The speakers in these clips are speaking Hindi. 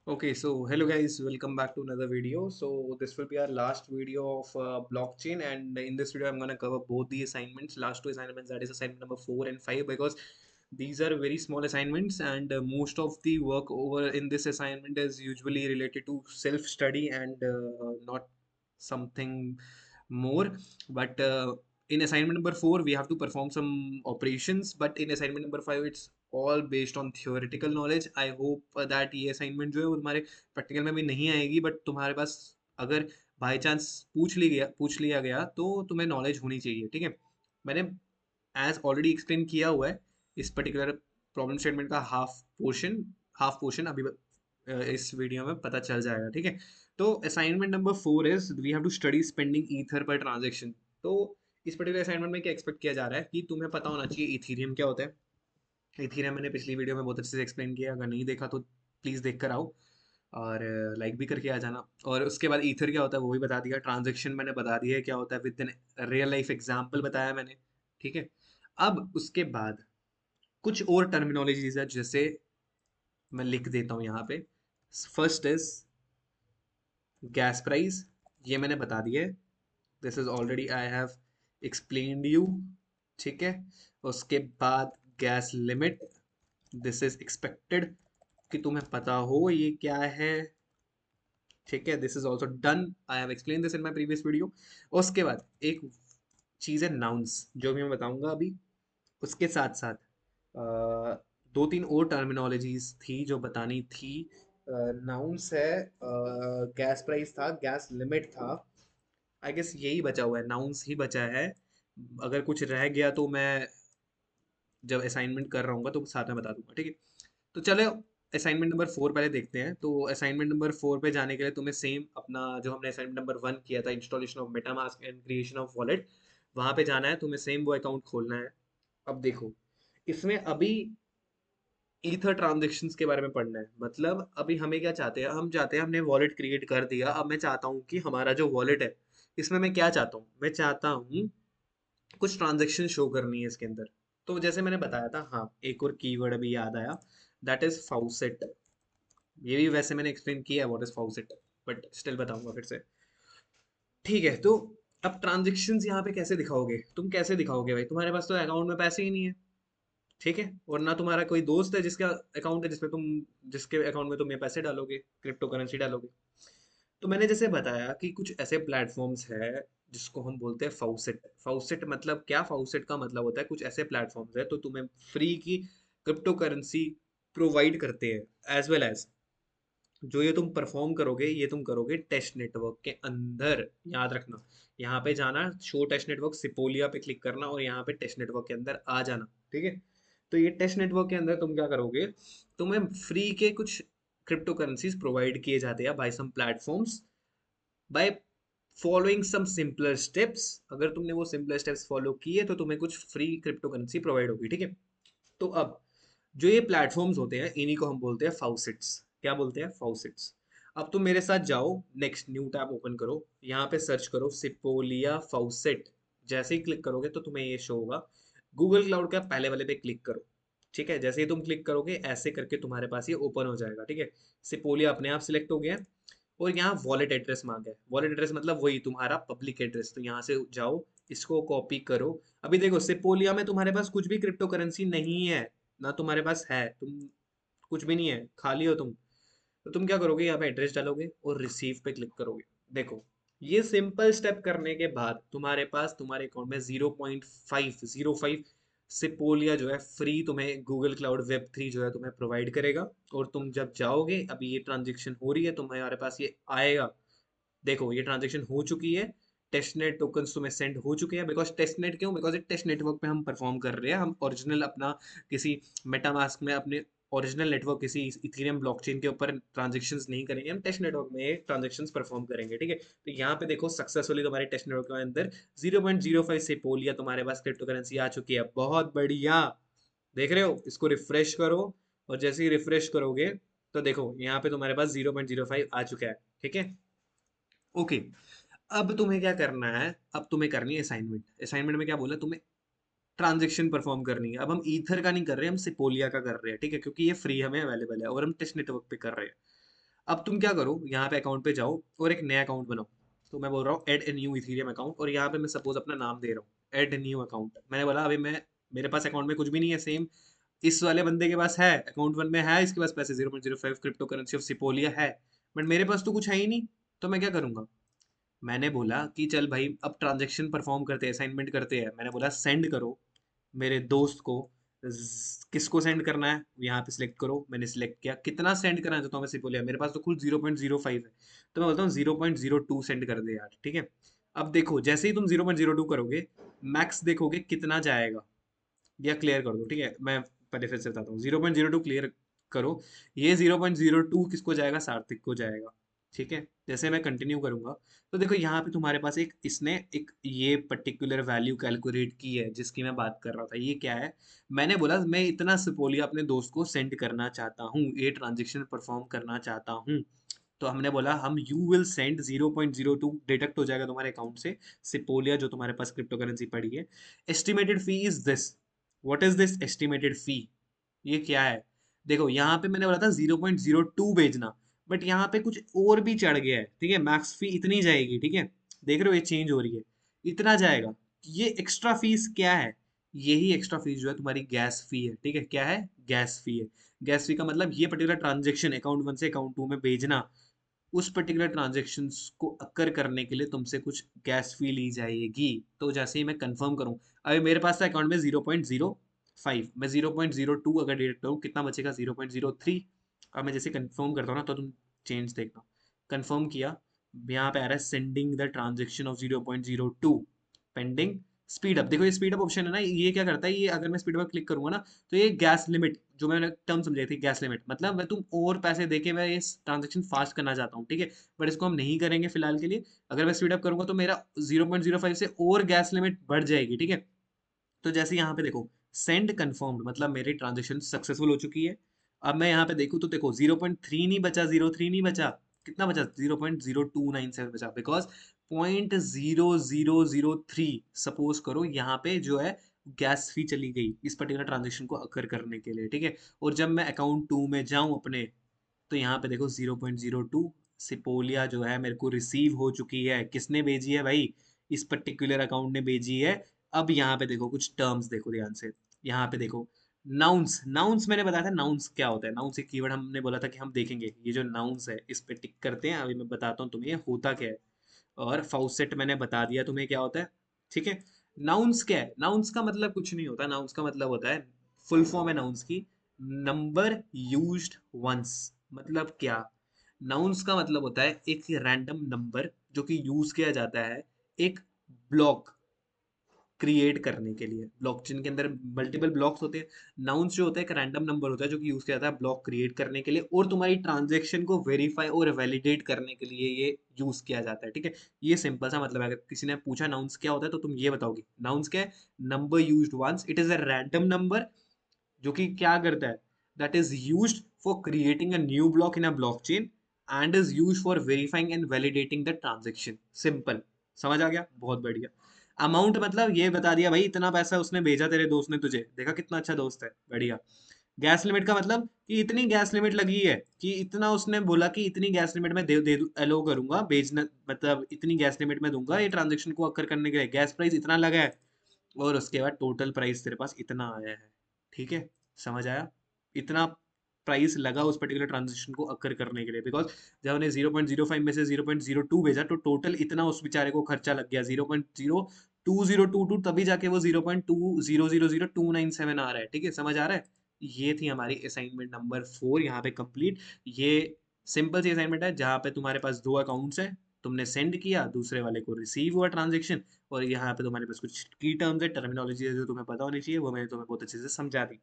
Okay, so hello guys, welcome back to another video. So this will be our last video of blockchain, and in this video I'm gonna cover both the assignments, last two assignments, that is assignment number 4 and 5, because these are very small assignments, and most of the work over in this assignment is usually related to self-study and not something more. But in assignment number 4 we have to perform some operations, but in assignment number 5 it's all based on theoretical knowledge. I hope that ये assignment जो है वो तुम्हारे प्रैक्टिकल में भी नहीं आएगी, बट तुम्हारे पास अगर बाई चांस पूछ लिया गया तो तुम्हें नॉलेज होनी चाहिए, ठीक है। मैंने एज ऑलरेडी एक्सप्लेन किया हुआ है इस पर्टिकुलर प्रॉब्लम स्टेटमेंट का हाफ पोर्शन अभी इस वीडियो में पता चल जाएगा, ठीक है। तो assignment number 4 is we have to study spending ether per transaction. तो इस पर्टिकुलर असाइनमेंट में क्या एक्सपेक्ट किया जा रहा है कि तुम्हें पता होना चाहिए इथीरियम क्या होता है। इथीरियम मैंने पिछली वीडियो में बहुत अच्छे से एक्सप्लेन किया, अगर नहीं देखा तो प्लीज़ देख कर आओ, और लाइक भी करके आ जाना। और उसके बाद ईथर क्या होता है वो भी बता दिया, ट्रांजेक्शन मैंने बता दिया है क्या होता है, with an real life example बताया मैंने, ठीक है। अब उसके बाद कुछ और टर्मिनोलॉजीज है, जैसे मैं लिख देता हूँ यहाँ पे। फर्स्ट इज गैस प्राइस, ये मैंने बता दिया है, this is already I have explained you, ठीक है। उसके बाद gas limit, this is expected कि तुम्हें पता हो ये क्या है, ठीक है। This is also done, I have explain this in my previous video. उसके बाद एक चीज़ है नाउन्स, जो भी मैं बताऊंगा अभी। उसके साथ साथ दो तीन और टर्मिनोलॉजीज थी जो बतानी थी। नाउन्स है, गैस प्राइस था, गैस लिमिट था, आई गेस यही बचा हुआ है, नाउन्स ही बचा है। अगर कुछ रह गया तो मैं जब असाइनमेंट कर रहा हूँ तो साथ में बता दूंगा, ठीक है। तो चलो असाइनमेंट नंबर 4 पहले देखते हैं। तो असाइनमेंट नंबर 4 पे जाने के लिए तुम्हें सेम अपना जो हमने असाइनमेंट नंबर 1 किया था, installation of MetaMask and creation of wallet, वहां पे जाना है, तुम्हें सेम वो अकाउंट खोलना है। अब देखो, इसमें अभी ईथर ट्रांजेक्शन्स के बारे में पढ़ना है। मतलब अभी हमें क्या चाहते हैं, हम चाहते हैं हमने वॉलेट क्रिएट कर दिया, अब मैं चाहता हूँ कि हमारा जो वॉलेट है इसमें मैं क्या चाहता हूँ, मैं चाहता हूँ कुछ ट्रांजेक्शन शो करनी है इसके अंदर। तो जैसे मैंने बताया था, हाँ एक और कीवर्ड अभी याद आया, दैट इज फाउसेट। ये भी वैसे मैंने एक्सप्लेन किया है what is faucet, but still बताऊंगा फिर से, ठीक है। तो अब ट्रांजेक्शन्स यहाँ पे कैसे दिखाओगे, तुम कैसे दिखाओगे भाई, तुम्हारे पास तो अकाउंट में पैसे ही नहीं है, ठीक है। और ना तुम्हारा कोई दोस्त है जिसका अकाउंट है जिसमें तुम, जिसके अकाउंट में तुम ये पैसे डालोगे, क्रिप्टो करेंसी डालोगे। तो मैंने जैसे बताया कि कुछ ऐसे प्लेटफॉर्म्स है जिसको हम बोलते हैं फाउसेट। फाउसेट मतलब क्या, फाउसेट का मतलब होता है कुछ ऐसे प्लेटफॉर्म्स है तो तुम्हें फ्री की क्रिप्टो करेंसी प्रोवाइड करते हैं, एज वेल एज जो ये तुम परफॉर्म करोगे ये तुम करोगे टेस्ट नेटवर्क के अंदर। याद रखना, यहाँ पे जाना, शो टेस्ट नेटवर्क सिपोलिया पे क्लिक करना और यहाँ पे टेस्ट नेटवर्क के अंदर आ जाना, ठीक है। तो ये टेस्ट नेटवर्क के अंदर तुम क्या करोगे, तुम्हें फ्री के कुछ क्रिप्टो करेंसीज प्रोवाइड किए जाते हैं by some platforms, by following some simpler steps. अगर तुमने वो सिंपलर स्टेप्स फॉलो किए तो तुम्हें कुछ फ्री क्रिप्टो करेंसी प्रोवाइड होगी, ठीक है। तो अब जो ये प्लेटफॉर्म्स होते हैं इन्हीं को हम बोलते हैं फाउसिट्स। क्या बोलते हैं, फाउसिट्स। अब तुम मेरे साथ जाओ, नेक्स्ट न्यू टैब ओपन करो, यहाँ पे सर्च करो सिपोलिया फाउसेट। जैसे ही क्लिक करोगे तो तुम्हें ये शो होगा, गूगल क्लाउड का पहले वाले पे क्लिक करो, ठीक है। जैसे ही तुम क्लिक करोगे ऐसे करके तुम्हारे पास ये ओपन हो जाएगा, ठीक है। सिपोलिया अपने आप सिलेक्ट हो गया है, और यहाँ वॉलेट एड्रेस मांगा है। वॉलेट एड्रेस मतलब वही तुम्हारा पब्लिक एड्रेस, तो यहाँ से जाओ, इसको कॉपी करो। अभी देखो सिपोलिया में तुम्हारे पास कुछ भी क्रिप्टो करेंसी नहीं है, ना तुम्हारे पास है, तुम कुछ भी नहीं है, खाली हो तुम। तो तुम क्या करोगे, यहाँ पे एड्रेस डालोगे और रिसीव पे क्लिक करोगे। देखो, ये सिंपल स्टेप करने के बाद तुम्हारे पास तुम्हारे अकाउंट में 0.505 सिपोलिया जो है फ्री तुम्हें गूगल क्लाउड वेब 3 जो है तुम्हें प्रोवाइड करेगा। और तुम जब जाओगे, अभी ये ट्रांजेक्शन हो रही है तुम्हारे पास, ये आएगा। देखो ये ट्रांजेक्शन हो चुकी है, टेस्टनेट टोकन्स तुम्हें सेंड हो चुके हैं। बिकॉज टेस्टनेट क्यों, बिकॉज एक टेस्ट नेटवर्क पे हम परफॉर्म कर रहे हैं, हम ओरिजिनल अपना किसी मेटामास्क में अपने ओरिजिनल नेटवर्क किसी इथेरियम ब्लॉकचेन के ऊपर ट्रांजेक्शन्स नहीं करेंगे, हम टेस्ट नेटवर्क में ट्रांजेक्शन्स परफॉर्म करेंगे, ठीक है। तो यहाँ पे देखो सक्सेसफुली तुम्हारे टेस्ट नेटवर्क के अंदर 0.05 से पोलिया तुम्हारे पास क्रिप्टो करेंसी आ चुकी है, बहुत बढ़िया। देख रहे हो, इसको रिफ्रेश करो, और जैसे ही रिफ्रेश करोगे तो देखो यहाँ पे तुम्हारे पास 0.05 आ चुका है, ठीक है। ओके, अब तुम्हें क्या करना है, अब तुम्हें करनी है असाइनमेंट। असाइनमेंट में क्या बोला तुम्हें, ट्रांजेक्शन परफॉर्म करनी है। अब हम ईथर का नहीं कर रहे, हम सिपोलिया का कर रहे हैं, ठीक है, क्योंकि ये फ्री हमें अवेलेबल है और हम टेस्ट नेटवर्क पे कर रहे हैं। अब तुम क्या करो, यहाँ पे अकाउंट पे जाओ और एक नया अकाउंट बनाओ। तो मैं बोल रहा हूँ add a new Ethereum account, और यहाँ पे मैं सपोज अपना नाम दे रहा हूँ ऐड न्यू अकाउंट। मैंने बोला अभी मैं, मेरे पास अकाउंट में कुछ भी नहीं है, सेम इस वाले बंदे के पास है, अकाउंट वन में है, इसके पास पैसे 0.05 क्रिप्टो करेंसी ऑफ सिपोलिया है, बट मेरे पास तो कुछ है ही नहीं। तो मैं क्या करूंगा, मैंने बोला कि चल भाई अब ट्रांजेक्शन परफॉर्म करते हैं, असाइनमेंट करते हैं। मैंने बोला सेंड करो मेरे दोस्त को। किसको सेंड करना है, यहाँ पे सिलेक्ट करो। मैंने सिलेक्ट किया कितना सेंड करना चाहता हूँ मैं सिपोलिया, मेरे पास तो खुद 0.05 है, तो मैं बोलता हूँ 0.02 सेंड कर दे यार, ठीक है। अब देखो जैसे ही तुम 0.02 करोगे, मैक्स देखोगे कितना जाएगा, या क्लियर कर दो, ठीक है। मैं पहले फिर से बताता हूँ, 0.02 क्लियर करो। ये 0.02 किसको जाएगा, सार्थक को जाएगा, ठीक है। जैसे मैं कंटिन्यू करूंगा, तो देखो यहाँ पे तुम्हारे पास एक इसने एक ये पर्टिकुलर वैल्यू कैलकुलेट की है जिसकी मैं बात कर रहा था। ये क्या है, मैंने बोला मैं इतना सिपोलिया अपने दोस्त को सेंड करना चाहता हूँ, ये ट्रांजेक्शन परफॉर्म करना चाहता हूँ। तो हमने बोला हम यू विल सेंड 0.02 डिडक्ट हो जाएगा तुम्हारे अकाउंट से सिपोलिया जो तुम्हारे पास क्रिप्टो करेंसी पड़ी है। Estimated fee is this. What is this estimated fee, ये क्या है। देखो यहाँ पे मैंने बोला था 0.02 भेजना, बट यहाँ पे कुछ और भी चढ़ गया है, ठीक है। मैक्स फी इतनी जाएगी, ठीक है, देख रहे हो ये चेंज हो रही है, इतना जाएगा। ये एक्स्ट्रा फीस क्या है, यही एक्स्ट्रा फीस जो है तुम्हारी गैस फी है, ठीक है। क्या है, गैस फी है। गैस फी का मतलब ये पर्टिकुलर ट्रांजेक्शन अकाउंट वन से अकाउंट टू में भेजना, उस पर्टिकुलर ट्रांजेक्शन को अक्कर करने के लिए तुमसे कुछ गैस फी ली जाएगी। तो जैसे ही मैं कंफर्म करूं, अभी मेरे पास था अकाउंट में 0.05, मैं 0.02 अगर डिडक्ट करूँ कितना बचेगा, 0.03। अब मैं जैसे कंफर्म करता हूँ ना, तो तुम चेंज देखना। कंफर्म किया, यहाँ पे आ रहा है sending the transaction of 0.02 pending speed up. देखो ये स्पीड अप ऑप्शन है ना, ये क्या करता है, ये अगर मैं स्पीड अप क्लिक करूंगा ना, तो ये गैस लिमिट जो मैंने टर्म समझाई थी, गैस लिमिट मतलब मैं तुम और पैसे देके मैं इस ट्रांजेक्शन फास्ट करना चाहता हूँ, ठीक है। बट इसको हम नहीं करेंगे फिलहाल के लिए। अगर मैं स्पीड अप करूंगा तो मेरा 0.05 से और गैस लिमिट बढ़ जाएगी, ठीक है। तो जैसे यहाँ पे देखो सेंड कंफर्म्ड, मतलब मेरी ट्रांजेक्शन सक्सेसफुल हो चुकी है। अब मैं यहाँ पे देखूँ तो देखो 0.3 नहीं बचा, 0.3 नहीं बचा, कितना बचा, 0.0297 बचा, बिकॉज 0.0003 सपोज करो यहाँ पे जो है गैस फी चली गई इस पर्टिकुलर ट्रांजेक्शन को अकर करने के लिए, ठीक है। और जब मैं अकाउंट टू में जाऊं अपने, तो यहाँ पे देखो 0.02 सिपोलिया जो है मेरे को रिसीव हो चुकी है। किसने भेजी है भाई, इस पर्टिकुलर अकाउंट ने भेजी है। अब यहाँ पे देखो कुछ टर्म्स देखो ध्यान से, यहाँ पे देखो नाउन्स। नाउन्स मैंने बताया था नाउन्स क्या होता है, नाउन्स एक कीवर्ड हमने बोला था कि हम देखेंगे। ये जो नाउन्स है इस पे टिक करते हैं, अभी मैं बताता हूँ तुम्हें ये होता क्या है। और फाउसेट मैंने बता दिया तुम्हें क्या होता है, ठीक है। नाउन्स क्या है, नाउन्स का मतलब कुछ नहीं होता, नाउन्स का मतलब होता है, फुल फॉर्म है नाउन्स की, नंबर यूज्ड वंस। मतलब क्या, नाउन्स का मतलब होता है एक रैंडम नंबर जो कि यूज किया जाता है एक ब्लॉक क्रिएट करने के लिए। ब्लॉकचेन के अंदर मल्टीपल ब्लॉक्स होते हैं, नाउन्स जो होता है एक रैंडम नंबर होता है जो कि यूज किया जाता है ब्लॉक क्रिएट करने के लिए, और तुम्हारी ट्रांजेक्शन को वेरीफाई और वैलिडेट करने के लिए ये यूज किया जाता है, ठीक है। ये सिंपल सा मतलब है। अगर किसी ने पूछा नाउन्स क्या होता है तो तुम ये बताओगे, नाउन्स क्या है, number used once, it is a random number जो कि क्या करता है, that is used for creating a new block in a blockchain and is used for verifying and validating the transaction. Simple, समझ आ गया, बहुत बढ़िया। अमाउंट मतलब ये बता दिया भाई, इतना पैसा उसने भेजा तेरे दोस्त ने तुझे, देखा कितना अच्छा दोस्त है, बढ़िया। गैस लिमिट का मतलब कि इतनी गैस लिमिट लगी है, कि इतना उसने बोला कि इतनी गैस लिमिट में दे एलो करूंगा भेजना, मतलब इतनी गैस लिमिट में दूंगा ये ट्रांजेक्शन को अकर करने के लिए, गैस प्राइस इतना लगा है, और उसके बाद टोटल प्राइस तेरे पास इतना आया है, ठीक है। समझ आया, इतना प्राइस लगा उस पर्टिकुलर ट्रांजेक्शन को अकर करने के लिए, बिकॉज जब हमने 0.05 में से 0.02 भेजा तो टोटल इतना उस बेचारे को खर्चा लग गया, 0.02022, तभी जाके वो 0.2000297 आ रहा है, ठीक है, समझ आ रहा है। ये थी हमारी असाइनमेंट नंबर 4 यहाँ पे कंप्लीट। ये सिंपल सी असाइनमेंट है जहाँ पे तुम्हारे पास दो अकाउंट्स हैं, तुमने सेंड किया, दूसरे वाले को रिसीव हुआ ट्रांजेक्शन, और यहाँ पे तुम्हारे पास कुछ की टर्म्स है, टर्मिनोलॉजी है जो तुम्हें पता होनी चाहिए, वो मैंने तुम्हें बहुत अच्छे से समझा दी।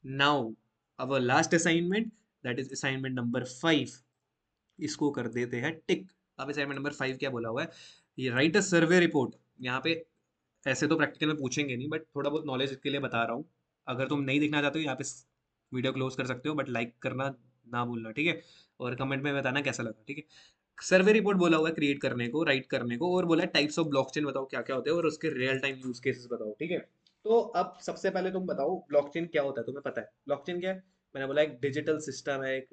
Now our last assignment, that is assignment number 5, इसको कर देते हैं टिक। अब असाइनमेंट नंबर 5 क्या बोला हुआ है, ये राइट अ सर्वे रिपोर्ट। यहाँ पे ऐसे तो प्रैक्टिकल में पूछेंगे नहीं, बट थोड़ा बहुत नॉलेज के लिए बता रहा हूँ। अगर तुम नहीं दिखना चाहते हो यहाँ पे वीडियो क्लोज कर सकते हो, बट लाइक करना ना भूलना, ठीक है। और कमेंट में बताना कैसा लगा, ठीक है। सर्वे रिपोर्ट बोला हुआ है क्रिएट करने को, राइट करने को, और बोला टाइप्स ऑफ ब्लॉकचेन बताओ क्या क्या होते हैं, और उसके रियल टाइम यूज केसेस बताओ, ठीक है। तो अब सबसे पहले तुम बताओ ब्लॉकचेन क्या होता है, तुम्हें पता है ब्लॉकचेन क्या है। मैंने बोला एक डिजिटल सिस्टम है, एक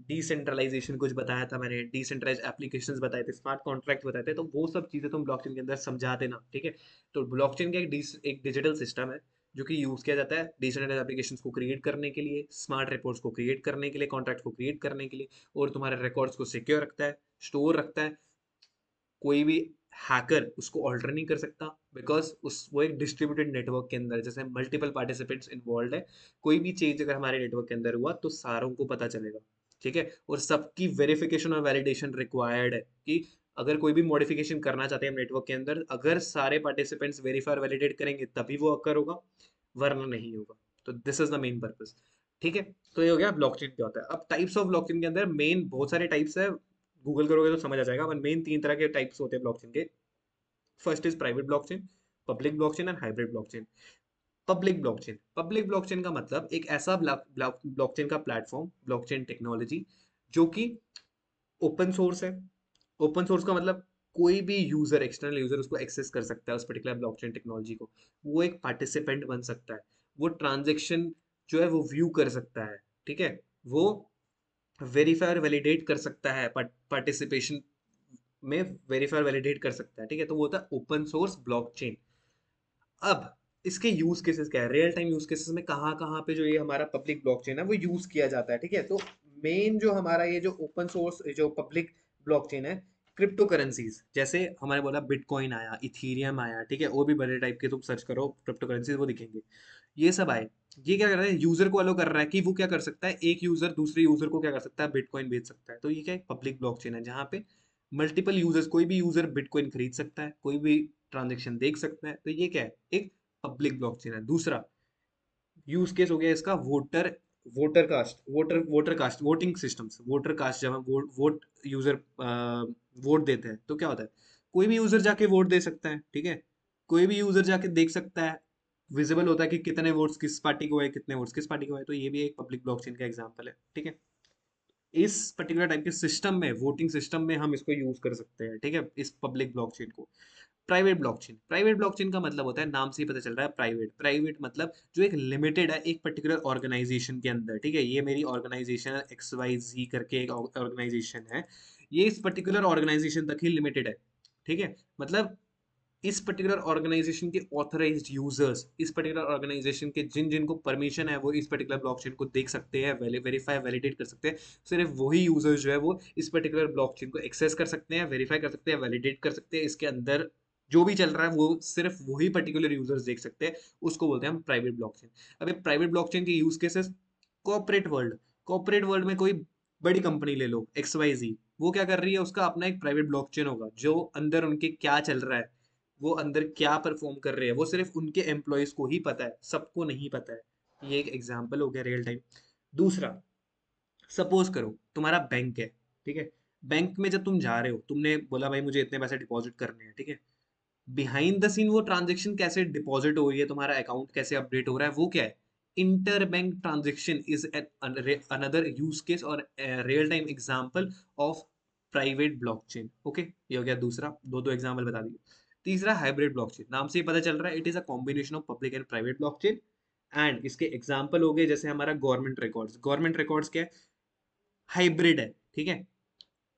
डिसेंट्रलाइजेशन कुछ बताया था मैंने, डिसेंट्रलाइज एप्लीकेशंस बताए थे, स्मार्ट कॉन्ट्रैक्ट बताए थे, तो वो सब चीजें तुम ब्लॉकचेन के अंदर समझा देना, ठीक है। तो ब्लॉकचेन का एक डिजिटल सिस्टम है जो कि यूज किया जाता है डिसेंट्रलाइज एप्लीकेशंस को क्रिएट करने के लिए, स्मार्ट रिपोर्ट्स को क्रिएट करने के लिए, कॉन्ट्रैक्ट को क्रिएट करने के लिए, और तुम्हारे रिकॉर्ड्स को सिक्योर रखता है, स्टोर रखता है। कोई भी हैकर उसको ऑल्टर नहीं कर सकता, बिकॉज उस वो एक डिस्ट्रीब्यूटेड नेटवर्क के अंदर, जैसे मल्टीपल पार्टिसिपेंट्स इन्वॉल्व है, कोई भी चेंज अगर हमारे नेटवर्क के अंदर हुआ तो सारों को पता चलेगा, ठीक है। और सबकी वेरिफिकेशन और वैलिडेशन रिक्वायर्ड है कि अगर कोई भी मॉडिफिकेशन करना चाहते हैं नेटवर्क के अंदर, अगर सारे पार्टिसिपेंट्स वेरीफाई और वैलिडेट करेंगे तभी वो अकर होगा, वरना नहीं होगा। तो this is the main purpose, ठीक है। तो ये हो गया ब्लॉकचेन क्या होता है। अब टाइप्स ऑफ ब्लॉकचेन के अंदर मेन बहुत सारे टाइप्स है, गूगल करोगे तो समझ आ जाएगा, पर मेन तीन तरह के टाइप्स होते हैं ब्लॉकचेन के। First is private blockchain, public blockchain and hybrid blockchain. Public blockchain का मतलब एक ऐसा ब्लॉकचेन का प्लेटफॉर्म, ब्लॉकचेन टेक्नोलॉजी जो कि ओपन सोर्स है। ओपन सोर्स का मतलब कोई भी यूजर, एक्सटर्नल यूजर उसको एक्सेस कर सकता है, उस पर्टिकुलर ब्लॉकचेन टेक्नोलॉजी को। वो एक पार्टिसिपेंट बन सकता है, वो ट्रांजेक्शन जो है वो व्यू कर सकता है, ठीक है। वो वेरीफाई और वैलिडेट कर सकता है, पार्टिसिपेशन में वेरीफाई और वैलिडेट कर सकता है, ठीक है। तो वो होता है ओपन सोर्स ब्लॉकचेन। अब इसके यूज केसेस क्या है, रियल टाइम यूज केसेस में कहाँ कहाँ पे जो ये हमारा पब्लिक ब्लॉकचेन है वो यूज किया जाता है, ठीक है। तो मेन जो हमारा ये जो ओपन सोर्स जो पब्लिक ब्लॉकचेन है, क्रिप्टो करेंसीज, जैसे हमारे बोला बिटकॉइन आया, इथीरियम आया, ठीक है, और भी बड़े टाइप के तुम सर्च करो क्रिप्टो करेंसीज वो दिखेंगे, ये सब आए। ये क्या कर रहा है, यूजर को अलो कर रहा है कि वो क्या कर सकता है, एक यूजर दूसरे यूजर को क्या कर सकता है, बिटकॉइन बेच सकता है। तो ये क्या है, पब्लिक ब्लॉकचेन है, जहाँ पे मल्टीपल यूजर्स, कोई भी यूजर बिटकॉइन खरीद सकता है, कोई भी ट्रांजेक्शन देख सकता है। तो ये क्या है, एक पब्लिक ब्लॉकचेन है। दूसरा यूज केस हो गया इसका voter cast voting systems. Voter cast, जब हम वोट यूजर वोट देते हैं तो क्या होता है, कोई भी यूजर जाके वोट दे सकता है, ठीक है। कोई भी यूजर जाके देख सकता है, विजिबल होता है कि कितने वोट्स किस पार्टी को है, कितने वोट्स किस पार्टी को है। तो ये भी एक पब्लिक ब्लॉकचेन का एग्जांपल है, ठीक है। इस पर्टिकुलर टाइप के सिस्टम में, वोटिंग सिस्टम में हम इसको यूज कर सकते हैं, ठीक है, इस पब्लिक ब्लॉकचेन को। प्राइवेट ब्लॉकचेन का मतलब होता है, नाम से ही पता चल रहा है, प्राइवेट मतलब जो एक लिमिटेड है, एक पर्टिकुलर ऑर्गेनाइजेशन के अंदर, ठीक है। ये मेरी ऑर्गेनाइजेशन एक्स वाई जी करके एक ऑर्गेनाइजेशन है, ये इस पर्टिकुलर ऑर्गेनाइजेशन तक ही लिमिटेड है, ठीक है। मतलब इस पर्टिकुलर ऑर्गेनाइजेशन के ऑथराइज्ड यूजर्स, इस पर्टिकुलर ऑर्गेनाइजेशन के जिन जिनको परमिशन है, वो इस पर्टिकुलर ब्लॉकचेन को देख सकते हैं, वेरीफाई वैलिडेट कर सकते हैं। सिर्फ वही यूजर्स जो है वो इस पर्टिकुलर ब्लॉकचेन को एक्सेस कर सकते हैं, वेरीफाई कर सकते हैं, वैलिडेट कर सकते हैं। इसके अंदर जो भी चल रहा है वो सिर्फ वही पर्टिकुलर यूजर्स देख सकते हैं, उसको बोलते हैं हम प्राइवेट ब्लॉकचेन। अब ये प्राइवेट ब्लॉकचेन के यूज केसेस, कॉर्पोरेट वर्ल्ड में कोई बड़ी कंपनी ले लो एक्स वाई जी, वो क्या कर रही है, उसका अपना एक प्राइवेट ब्लॉकचेन होगा, जो अंदर उनके क्या चल रहा है, वो अंदर क्या परफॉर्म कर रहे हैं, वो सिर्फ उनके एम्प्लॉयज को ही पता है, सबको नहीं पता है। ये एक एग्जांपल हो गया रियल टाइम। दूसरा, सपोज करो तुम्हारा बैंक है, ठीक है। बैंक में जब तुम जा रहे हो, तुमने बोला भाई मुझे इतने पैसे डिपॉजिट करने हैं, ठीक है। बिहाइंड द सीन वो ट्रांजेक्शन कैसे डिपॉजिट हो रही है, तुम्हारा अकाउंट कैसे अपडेट हो रहा है, वो क्या है, inter bank transaction is another use case और real time example of private blockchain. Okay, ये हो गया दूसरा, दो दो एग्जांपल बता दिए। तीसरा, हाइब्रिड ब्लॉकचेन, नाम से ही पता चल रहा है, it is a combination of public and private blockchain. And इसके एग्जांपल हो गए जैसे हमारा गवर्नमेंट रिकॉर्ड्स क्या है, हाइब्रिड है, ठीक है।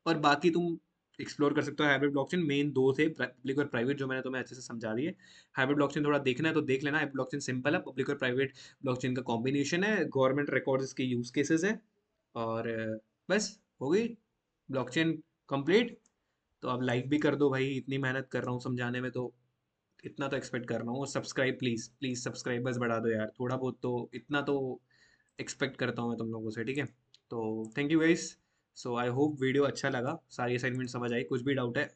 और बाकी तुम एक्सप्लोर कर सकते हो हाइब्रिड ब्लॉकचेन, मेन दो थे, पब्लिक और प्राइवेट, जो मैंने तुम्हें अच्छे से समझा दिए। हाइब्रिड ब्लॉकचेन थोड़ा देखना है तो देख लेना, हाइब्रिड ब्लॉकचेन सिंपल है, पब्लिक और प्राइवेट ब्लॉकचेन का कॉम्बिनेशन है, गवर्नमेंट रिकॉर्ड्स के यूज केसेस है। और बस हो गई ब्लॉकचेन कंप्लीट। तो अब लाइक भी कर दो भाई, इतनी मेहनत कर रहा हूँ समझाने में, तो इतना तो एक्सपेक्ट कर रहा हूँ। सब्सक्राइब प्लीज प्लीज, सब्सक्राइबर्स बढ़ा दो यार, थोड़ा बहुत तो, इतना तो एक्सपेक्ट करता हूँ मैं तुम लोगों से, ठीक है। तो thank you guys. So I hope video अच्छा लगा, सारी असाइनमेंट समझ आई, कुछ भी डाउट है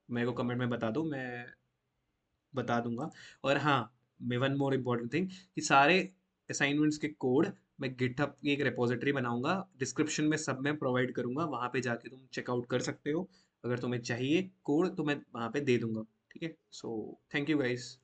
मेरे को कमेंट में बता दो, मैं बता दूंगा। और हाँ, मैं वन मोर इम्पॉर्टेंट थिंग, कि सारे असाइनमेंट्स के कोड मैं गिटहब की एक रिपोजिटरी बनाऊंगा, डिस्क्रिप्शन में सब में प्रोवाइड करूंगा, वहाँ पे जाके तुम चेकआउट कर सकते हो। अगर तुम्हें चाहिए कोड तो मैं वहाँ पे दे दूंगा, ठीक है। So thank you guys.